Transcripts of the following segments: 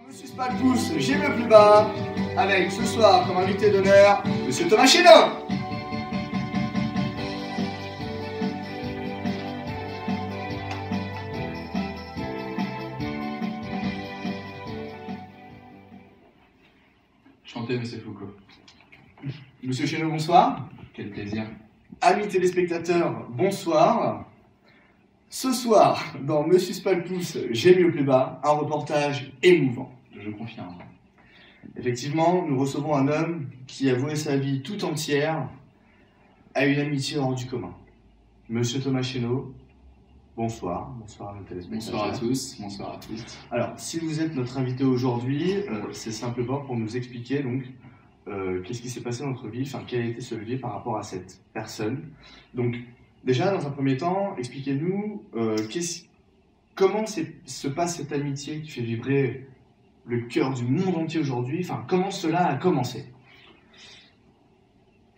Me suce pas le pouce, j'ai le plus bas, avec ce soir comme invité d'honneur, Monsieur Thomas Chéneau. Chantez, Monsieur Foucault. Monsieur Chéneau, bonsoir. Quel plaisir. Amis téléspectateurs, bonsoir. Ce soir, dans Me suce pas le pouce, j'ai mis le plus bas, un reportage émouvant. Je confirme. Effectivement, nous recevons un homme qui a voué sa vie tout entière à une amitié hors du commun. Monsieur Thomas Chéneau, bonsoir. Bonsoir à nos téléspectateurs. Bonsoir à tous, bonsoir à tous. Alors, si vous êtes notre invité aujourd'hui, c'est simplement pour nous expliquer donc qu'est-ce qui s'est passé dans notre vie, enfin quel a été ce levier par rapport à cette personne. Donc, déjà, dans un premier temps, expliquez-nous comment se passe cette amitié qui fait vibrer le cœur du monde entier aujourd'hui, enfin comment cela a commencé.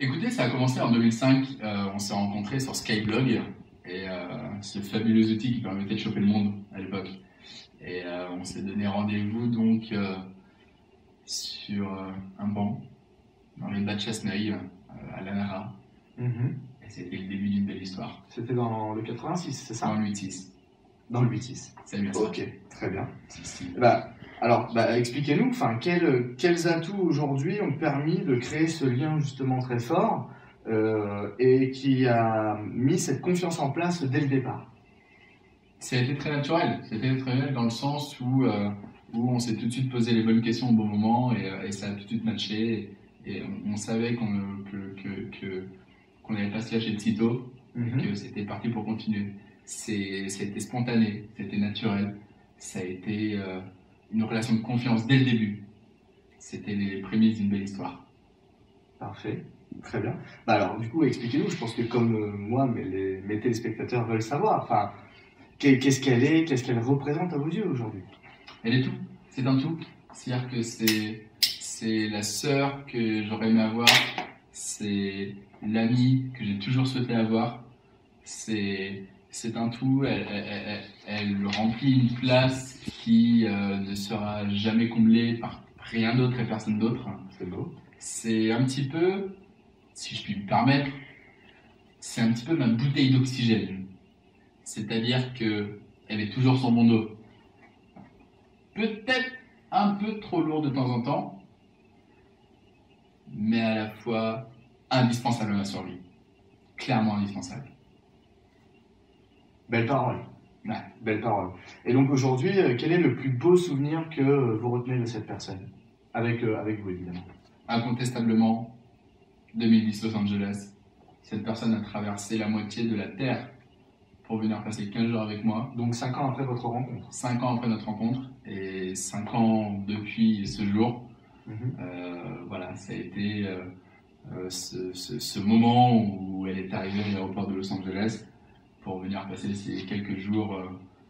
Écoutez, ça a commencé en 2005, on s'est rencontrés sur Skyblog, et ce fabuleux outil qui permettait de choper le monde à l'époque. Et on s'est donné rendez-vous donc sur un banc, dans les bas de Chasseneuil, à Lanara. Et c'était le début d'une belle histoire. C'était dans le 86, c'est ça? Dans le 8-6. Dans le 8-6. C'est bien ça. Ok, très bien. Alors, expliquez-nous, quels atouts aujourd'hui ont permis de créer ce lien justement très fort et qui a mis cette confiance en place dès le départ. Ça a été très naturel. C'était très naturel dans le sens où on s'est tout de suite posé les bonnes questions au bon moment et ça a tout de suite matché. Et on savait qu'on n'allait pas se lâcher de sitôt et que c'était parti pour continuer. C'était spontané, c'était naturel. Ça a été une relation de confiance dès le début. C'était les prémices d'une belle histoire. Parfait, très bien. Alors, du coup, expliquez-nous, je pense que comme moi, mes téléspectateurs veulent savoir, enfin, qu'est-ce qu'elle représente à vos yeux aujourd'hui? Elle est tout, c'est un tout. C'est-à-dire que c'est la sœur que j'aurais aimé avoir, c'est l'amie que j'ai toujours souhaité avoir, c'est un tout, elle remplit une place qui ne sera jamais comblée par rien d'autre et personne d'autre. C'est beau. C'est un petit peu, si je puis me permettre, c'est un petit peu ma bouteille d'oxygène. C'est-à-dire qu'elle est toujours sur mon dos. Peut-être un peu trop lourd de temps en temps, mais à la fois indispensable à ma survie. Clairement indispensable. Belle parole. Ouais. Belle parole. Et donc aujourd'hui, quel est le plus beau souvenir que vous retenez de cette personne? Avec vous, évidemment. Incontestablement, 2010 Los Angeles. Cette personne a traversé la moitié de la Terre pour venir passer 15 jours avec moi. Donc 5 ans après votre rencontre. 5 ans après notre rencontre et 5 ans depuis ce jour. Voilà, ça a été ce moment où elle est arrivée à l'aéroport de Los Angeles pour venir passer ces quelques jours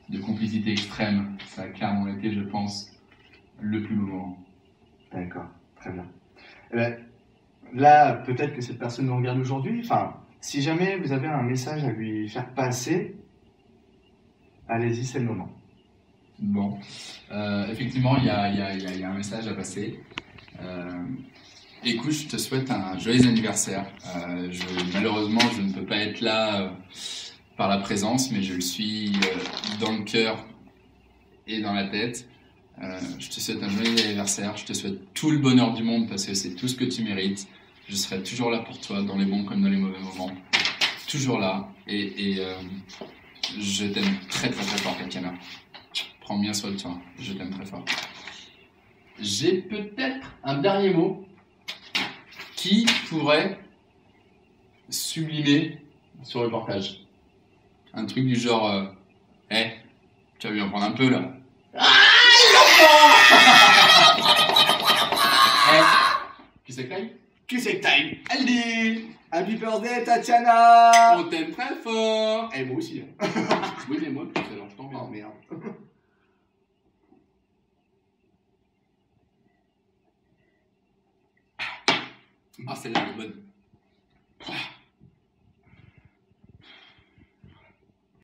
de complicité extrême. Ça a clairement été, je pense, le plus beau moment. D'accord, très bien. Là, peut-être que cette personne nous regarde aujourd'hui. Enfin, si jamais vous avez un message à lui faire passer, allez-y, c'est le moment. Bon, effectivement, il y a un message à passer. Écoute, je te souhaite un joyeux anniversaire. Malheureusement, je ne peux pas être là par la présence, mais je le suis dans le cœur et dans la tête. Je te souhaite un joyeux anniversaire. Je te souhaite tout le bonheur du monde parce que c'est tout ce que tu mérites. Je serai toujours là pour toi, dans les bons comme dans les mauvais moments. Toujours là. Et je t'aime très très très fort, Tatiana. Prends bien soin de toi. Je t'aime très fort. J'ai peut-être un dernier mot qui pourrait sublimer ce reportage. Un truc du genre tu vas lui en prendre un peu là. Cul-sec time? Cul-sec time. Elle dit Happy birthday, Tatiana. On t'aime très fort. Et moi aussi. Oui, mais moi, tout à l'heure, je t'en Oh merde. Ah, celle-là, elle est bonne.